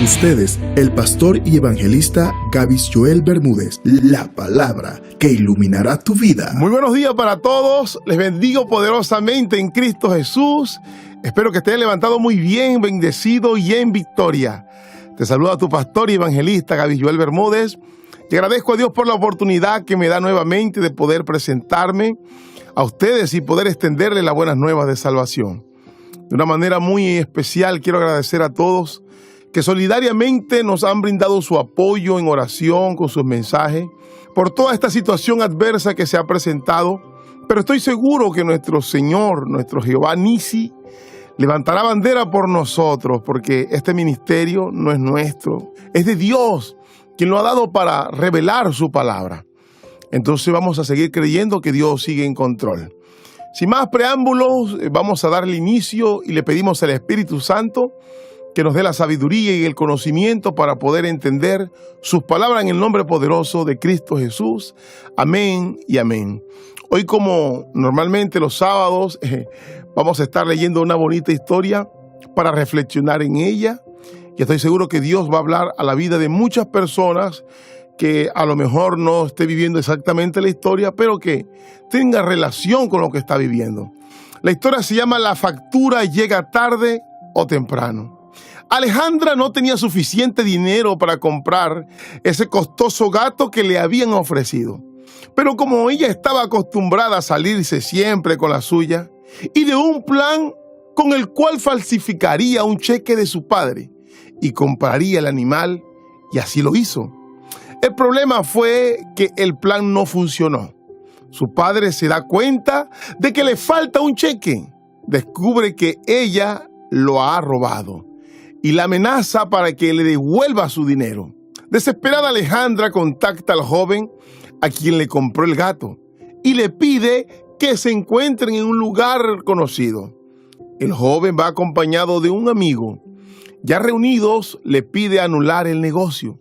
ustedes, el pastor y evangelista Gavis Joel Bermúdez, la palabra que iluminará tu vida. Muy buenos días para todos, les bendigo poderosamente en Cristo Jesús. Espero que estén levantados muy bien, bendecido y en victoria. Te saluda tu pastor y evangelista Gavis Joel Bermúdez. Y agradezco a Dios por la oportunidad que me da nuevamente de poder presentarme a ustedes y poder extenderles las buenas nuevas de salvación. De una manera muy especial quiero agradecer a todos que solidariamente nos han brindado su apoyo en oración con sus mensajes por toda esta situación adversa que se ha presentado. Pero estoy seguro que nuestro Señor, nuestro Jehová Nisi, levantará bandera por nosotros, porque este ministerio no es nuestro, es de Dios, quien lo ha dado para revelar su palabra. Entonces vamos a seguir creyendo que Dios sigue en control. Sin más preámbulos, vamos a darle inicio y le pedimos al Espíritu Santo que nos dé la sabiduría y el conocimiento para poder entender sus palabras en el nombre poderoso de Cristo Jesús. Amén y amén. Hoy, como normalmente los sábados, vamos a estar leyendo una bonita historia para reflexionar en ella. Y estoy seguro que Dios va a hablar a la vida de muchas personas que a lo mejor no esté viviendo exactamente la historia, pero que tenga relación con lo que está viviendo. La historia se llama La factura llega tarde o temprano. Alejandra no tenía suficiente dinero para comprar ese costoso gato que le habían ofrecido. Pero como ella estaba acostumbrada a salirse siempre con la suya y de un plan con el cual falsificaría un cheque de su padre y compraría el animal, y así lo hizo. El problema fue que el plan no funcionó. Su padre se da cuenta de que le falta un cheque. Descubre que ella lo ha robado y la amenaza para que le devuelva su dinero. Desesperada, Alejandra contacta al joven a quien le compró el gato y le pide que se encuentren en un lugar conocido. El joven va acompañado de un amigo. Ya reunidos, le pide anular el negocio.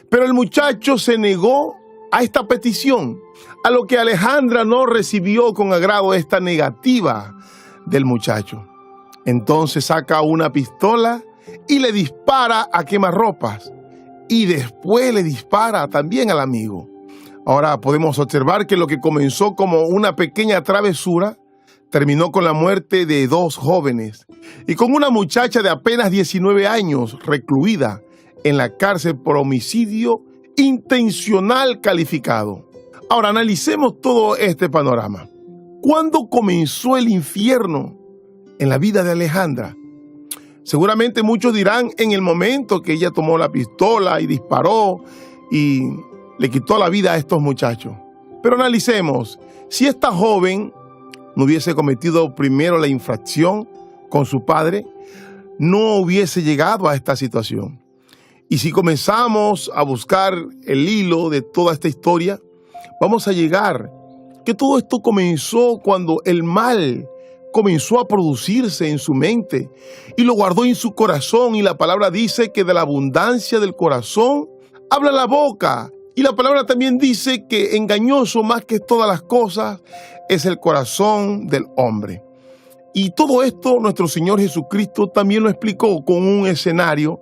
Pero el muchacho se negó a esta petición, a lo que Alejandra no recibió con agrado esta negativa del muchacho. Entonces saca una pistola y le dispara a quemarropas, y después le dispara también al amigo. Ahora podemos observar que lo que comenzó como una pequeña travesura terminó con la muerte de dos jóvenes y con una muchacha de apenas 19 años recluida en la cárcel por homicidio intencional calificado. Ahora analicemos todo este panorama. ¿Cuándo comenzó el infierno en la vida de Alejandra? Seguramente muchos dirán en el momento que ella tomó la pistola y disparó y le quitó la vida a estos muchachos. Pero analicemos, si esta joven no hubiese cometido primero la infracción con su padre, no hubiese llegado a esta situación. Y si comenzamos a buscar el hilo de toda esta historia, vamos a llegar que todo esto comenzó cuando el mal comenzó a producirse en su mente y lo guardó en su corazón. Y la palabra dice que de la abundancia del corazón habla la boca. Y la palabra también dice que engañoso más que todas las cosas es el corazón del hombre. Y todo esto nuestro Señor Jesucristo también lo explicó con un escenario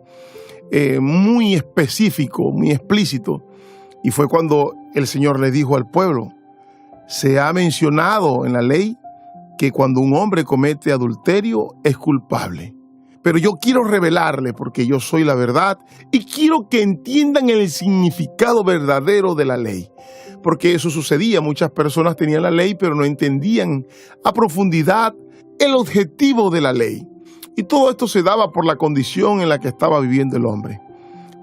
muy específico, muy explícito. Y fue cuando el Señor le dijo al pueblo: se ha mencionado en la ley que cuando un hombre comete adulterio es culpable. Pero yo quiero revelarle, porque yo soy la verdad, y quiero que entiendan el significado verdadero de la ley. Porque eso sucedía, muchas personas tenían la ley, pero no entendían a profundidad el objetivo de la ley. Y todo esto se daba por la condición en la que estaba viviendo el hombre.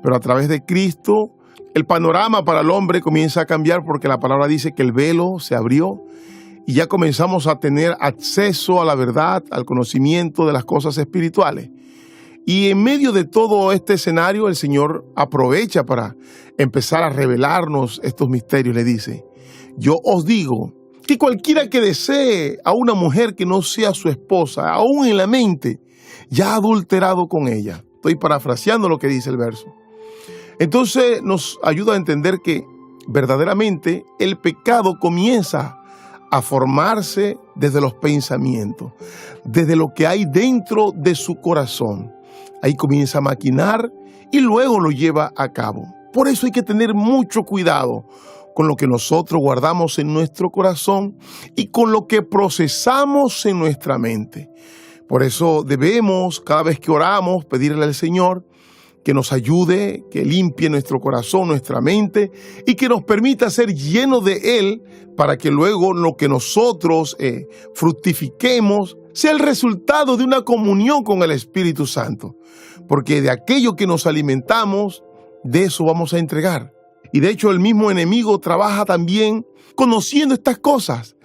Pero a través de Cristo, el panorama para el hombre comienza a cambiar, porque la palabra dice que el velo se abrió y ya comenzamos a tener acceso a la verdad, al conocimiento de las cosas espirituales. Y en medio de todo este escenario, el Señor aprovecha para empezar a revelarnos estos misterios. Le dice: yo os digo que cualquiera que desee a una mujer que no sea su esposa, aún en la mente, ya ha adulterado con ella. Estoy parafraseando lo que dice el verso. Entonces nos ayuda a entender que verdaderamente el pecado comienza a formarse desde los pensamientos, desde lo que hay dentro de su corazón. Ahí comienza a maquinar y luego lo lleva a cabo. Por eso hay que tener mucho cuidado con lo que nosotros guardamos en nuestro corazón y con lo que procesamos en nuestra mente. Por eso debemos, cada vez que oramos, pedirle al Señor que nos ayude, que limpie nuestro corazón, nuestra mente y que nos permita ser llenos de Él para que luego lo que nosotros fructifiquemos sea el resultado de una comunión con el Espíritu Santo. Porque de aquello que nos alimentamos, de eso vamos a entregar. Y de hecho el mismo enemigo trabaja también conociendo estas cosas.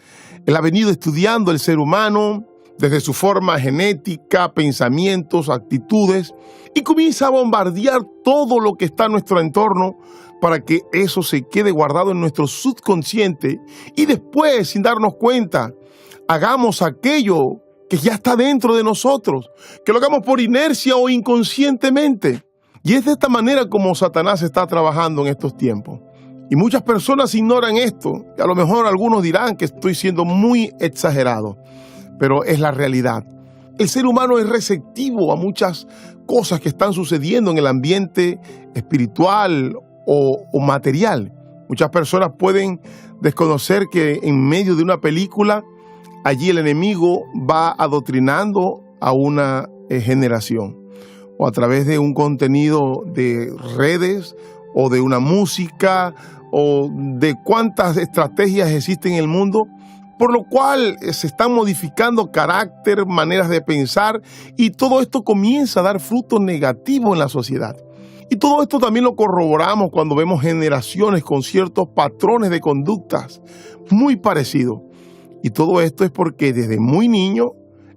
Él ha venido estudiando el ser humano desde su forma genética, pensamientos, actitudes, y comienza a bombardear todo lo que está en nuestro entorno para que eso se quede guardado en nuestro subconsciente y después, sin darnos cuenta, hagamos aquello que ya está dentro de nosotros, que lo hagamos por inercia o inconscientemente. Y es de esta manera como Satanás está trabajando en estos tiempos. Y muchas personas ignoran esto, y a lo mejor algunos dirán que estoy siendo muy exagerado, pero es la realidad. El ser humano es receptivo a muchas cosas que están sucediendo en el ambiente espiritual o material. Muchas personas pueden desconocer que en medio de una película, allí el enemigo va adoctrinando a una generación, o a través de un contenido de redes, o de una música, o de cuántas estrategias existen en el mundo, por lo cual se están modificando carácter, maneras de pensar, y todo esto comienza a dar frutos negativos en la sociedad. Y todo esto también lo corroboramos cuando vemos generaciones con ciertos patrones de conductas muy parecidos. Y todo esto es porque desde muy niño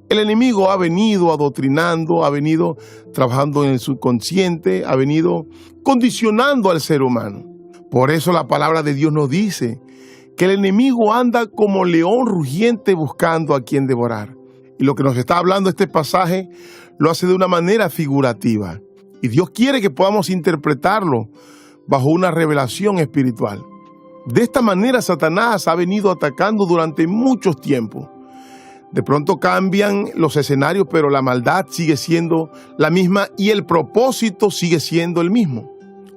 el enemigo ha venido adoctrinando, ha venido trabajando en el subconsciente, ha venido condicionando al ser humano. Por eso la palabra de Dios nos dice que el enemigo anda como león rugiente buscando a quien devorar. Y lo que nos está hablando este pasaje lo hace de una manera figurativa. Y Dios quiere que podamos interpretarlo bajo una revelación espiritual. De esta manera Satanás ha venido atacando durante muchos tiempos. De pronto cambian los escenarios, pero la maldad sigue siendo la misma y el propósito sigue siendo el mismo.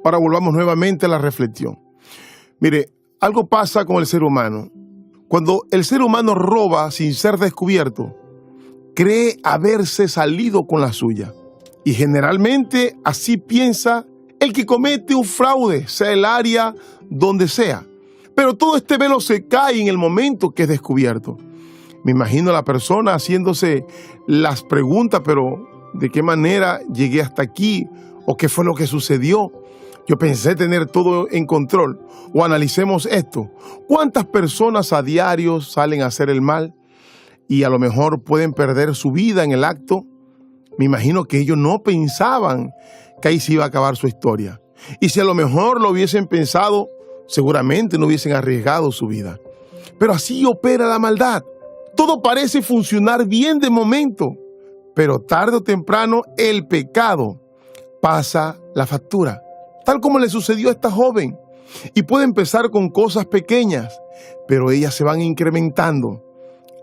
Ahora volvamos nuevamente a la reflexión. Mire, algo pasa con el ser humano. Cuando el ser humano roba sin ser descubierto, cree haberse salido con la suya. Y generalmente así piensa el que comete un fraude, sea el área donde sea. Pero todo este velo se cae en el momento que es descubierto. Me imagino a la persona haciéndose las preguntas, pero ¿de qué manera llegué hasta aquí? ¿O qué fue lo que sucedió? Yo pensé tener todo en control. O analicemos esto. ¿Cuántas personas a diario salen a hacer el mal y a lo mejor pueden perder su vida en el acto? Me imagino que ellos no pensaban que ahí se iba a acabar su historia. Y si a lo mejor lo hubiesen pensado, seguramente no hubiesen arriesgado su vida. Pero así opera la maldad. Todo parece funcionar bien de momento, pero tarde o temprano el pecado pasa la factura, tal como le sucedió a esta joven. Y puede empezar con cosas pequeñas, pero ellas se van incrementando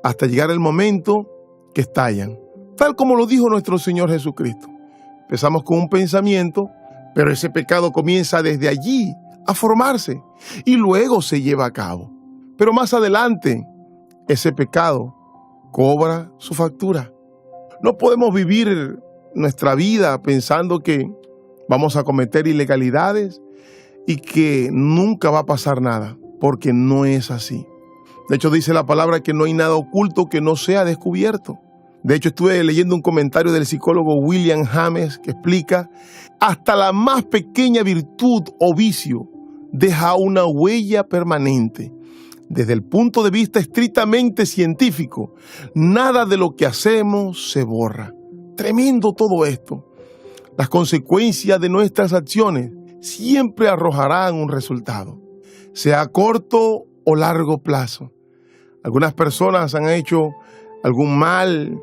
hasta llegar el momento que estallan, tal como lo dijo nuestro Señor Jesucristo. Empezamos con un pensamiento, pero ese pecado comienza desde allí a formarse y luego se lleva a cabo. Pero más adelante, ese pecado cobra su factura. No podemos vivir nuestra vida pensando que vamos a cometer ilegalidades y que nunca va a pasar nada, porque no es así. De hecho, dice la palabra que no hay nada oculto que no sea descubierto. De hecho, estuve leyendo un comentario del psicólogo William James que explica: hasta la más pequeña virtud o vicio deja una huella permanente. Desde el punto de vista estrictamente científico, nada de lo que hacemos se borra. Tremendo todo esto. Las consecuencias de nuestras acciones siempre arrojarán un resultado, sea a corto o largo plazo. Algunas personas han hecho algún mal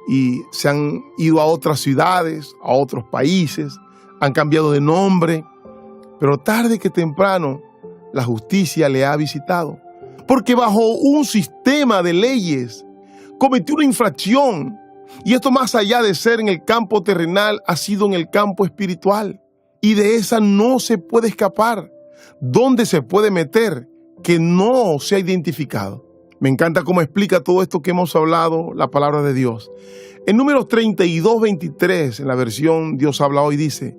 y se han ido a otras ciudades, a otros países, han cambiado de nombre, pero tarde que temprano la justicia le ha visitado. Porque bajo un sistema de leyes cometió una infracción. Y esto, más allá de ser en el campo terrenal, ha sido en el campo espiritual. y de esa no se puede escapar. ¿Dónde se puede meter que no se ha identificado? Me encanta cómo explica todo esto que hemos hablado la palabra de Dios. En Números 32:23, en la versión Dios habla hoy, dice: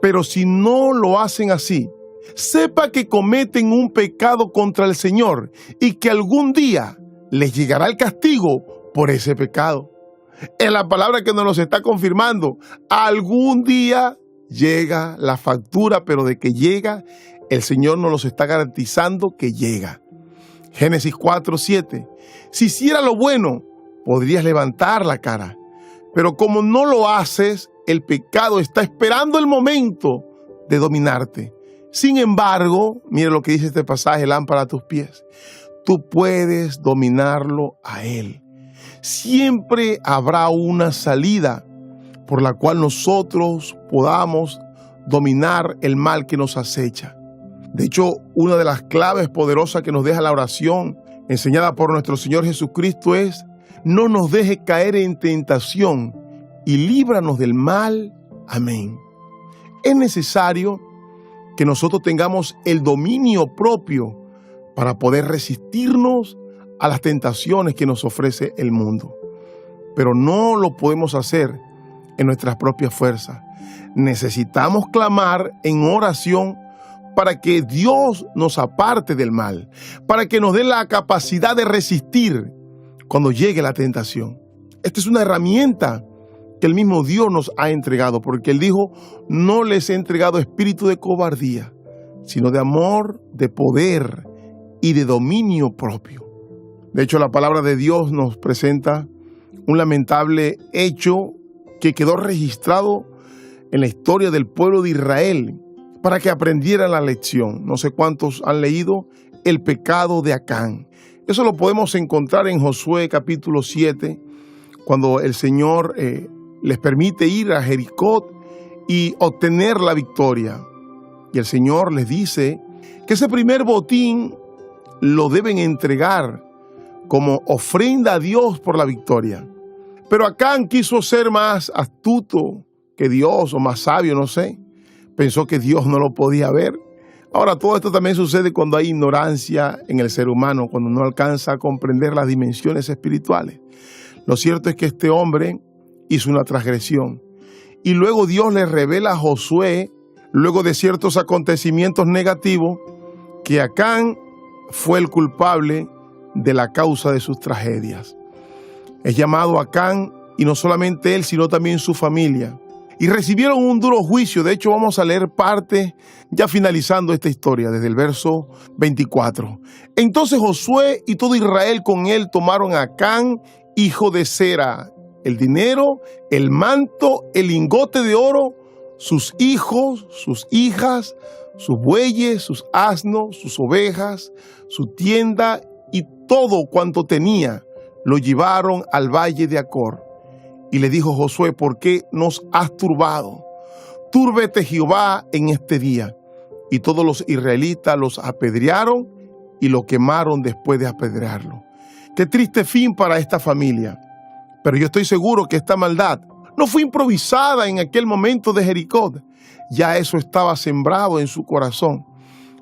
pero si no lo hacen así, sepa que cometen un pecado contra el Señor y que algún día les llegará el castigo por ese pecado. Es la palabra que nos está confirmando. Algún día llega la factura, pero de que llega, el Señor nos los está garantizando que llega. Génesis 4:7. Si hiciera lo bueno, podrías levantar la cara. Pero como no lo haces, el pecado está esperando el momento de dominarte. Sin embargo, mire lo que dice este pasaje, lámpara a tus pies. Tú puedes dominarlo a él. Siempre habrá una salida por la cual nosotros podamos dominar el mal que nos acecha. De hecho, una de las claves poderosas que nos deja la oración enseñada por nuestro Señor Jesucristo es: no nos deje caer en tentación y líbranos del mal. Amén. Es necesario que nosotros tengamos el dominio propio para poder resistirnos a las tentaciones que nos ofrece el mundo. Pero no lo podemos hacer en nuestras propias fuerzas. Necesitamos clamar en oración para que Dios nos aparte del mal, para que nos dé la capacidad de resistir cuando llegue la tentación. Esta es una herramienta que el mismo Dios nos ha entregado, porque Él dijo: no les he entregado espíritu de cobardía, sino de amor, de poder y de dominio propio. De hecho, la palabra de Dios nos presenta un lamentable hecho que quedó registrado en la historia del pueblo de Israel para que aprendieran la lección. No sé cuántos han leído el pecado de Acán. Eso lo podemos encontrar en Josué capítulo 7, cuando el Señor les permite ir a Jericó y obtener la victoria. Y el Señor les dice que ese primer botín lo deben entregar como ofrenda a Dios por la victoria. Pero Acán quiso ser más astuto que Dios, o más sabio, no sé. Pensó que Dios no lo podía ver. Ahora, todo esto también sucede cuando hay ignorancia en el ser humano, cuando no alcanza a comprender las dimensiones espirituales. Lo cierto es que este hombre hizo una transgresión. Y luego Dios le revela a Josué, luego de ciertos acontecimientos negativos, que Acán fue el culpable de la causa de sus tragedias. Es llamado Acán, y no solamente él, sino también su familia. Y recibieron un duro juicio. De hecho, vamos a leer parte, ya finalizando esta historia, desde el verso 24. Entonces Josué y todo Israel con él tomaron a Acán, hijo de Zera, el dinero, el manto, el lingote de oro, sus hijos, sus hijas, sus bueyes, sus asnos, sus ovejas, su tienda y todo cuanto tenía, lo llevaron al valle de Acor. Y le dijo Josué: ¿por qué nos has turbado? Túrbete Jehová en este día. Y todos los israelitas los apedrearon y lo quemaron después de apedrearlo. Qué triste fin para esta familia. Pero yo estoy seguro que esta maldad no fue improvisada en aquel momento de Jericó. Ya eso estaba sembrado en su corazón.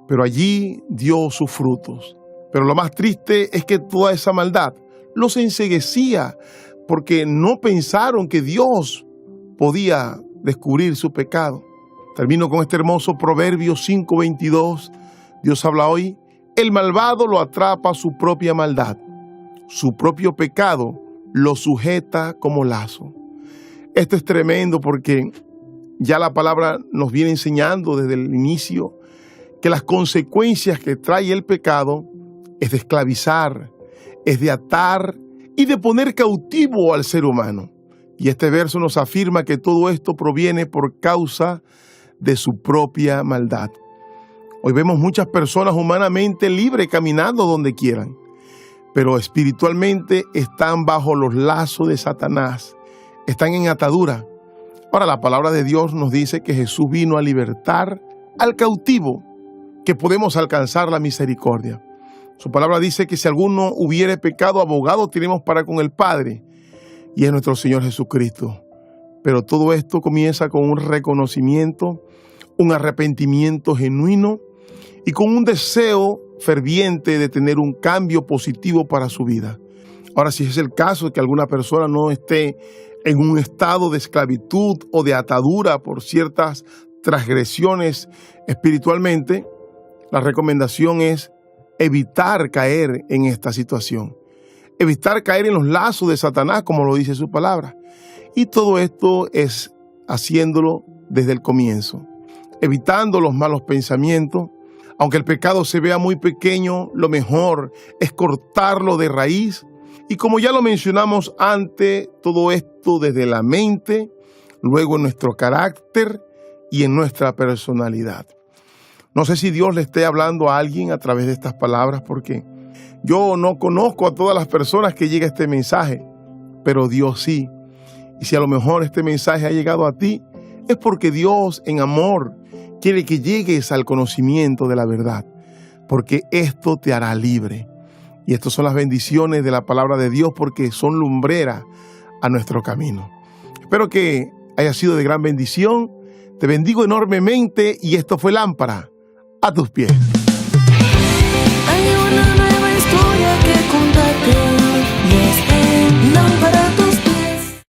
Pero allí dio sus frutos. Pero lo más triste es que toda esa maldad los enceguecía, porque no pensaron que Dios podía descubrir su pecado. Termino con este hermoso Proverbio 5:22. Dios habla hoy: el malvado lo atrapa su propia maldad, su propio pecado lo sujeta como lazo. Esto es tremendo, porque ya la palabra nos viene enseñando desde el inicio que las consecuencias que trae el pecado es de esclavizar, es de atar y de poner cautivo al ser humano. Y este verso nos afirma que todo esto proviene por causa de su propia maldad. Hoy vemos muchas personas humanamente libres caminando donde quieran, pero espiritualmente están bajo los lazos de Satanás, están en atadura. Ahora, la palabra de Dios nos dice que Jesús vino a libertar al cautivo, que podemos alcanzar la misericordia. Su palabra dice que si alguno hubiere pecado, abogado tenemos para con el Padre, y es nuestro Señor Jesucristo. Pero todo esto comienza con un reconocimiento, un arrepentimiento genuino y con un deseo ferviente de tener un cambio positivo para su vida. Ahora, si es el caso de que alguna persona no esté en un estado de esclavitud o de atadura por ciertas transgresiones espiritualmente, la recomendación es evitar caer en esta situación, evitar caer en los lazos de Satanás, como lo dice su palabra. Y todo esto es haciéndolo desde el comienzo, evitando los malos pensamientos. Aunque el pecado se vea muy pequeño, lo mejor es cortarlo de raíz. Y como ya lo mencionamos antes, todo esto desde la mente, luego en nuestro carácter y en nuestra personalidad. No sé si Dios le esté hablando a alguien a través de estas palabras, porque yo no conozco a todas las personas que llega este mensaje, pero Dios sí. Y si a lo mejor este mensaje ha llegado a ti, es porque Dios en amor quiere que llegues al conocimiento de la verdad, porque esto te hará libre. Y estas son las bendiciones de la palabra de Dios, porque son lumbreras a nuestro camino. Espero que haya sido de gran bendición. Te bendigo enormemente y esto fue Lámpara a tus pies. Hay una nueva historia que contarte y es el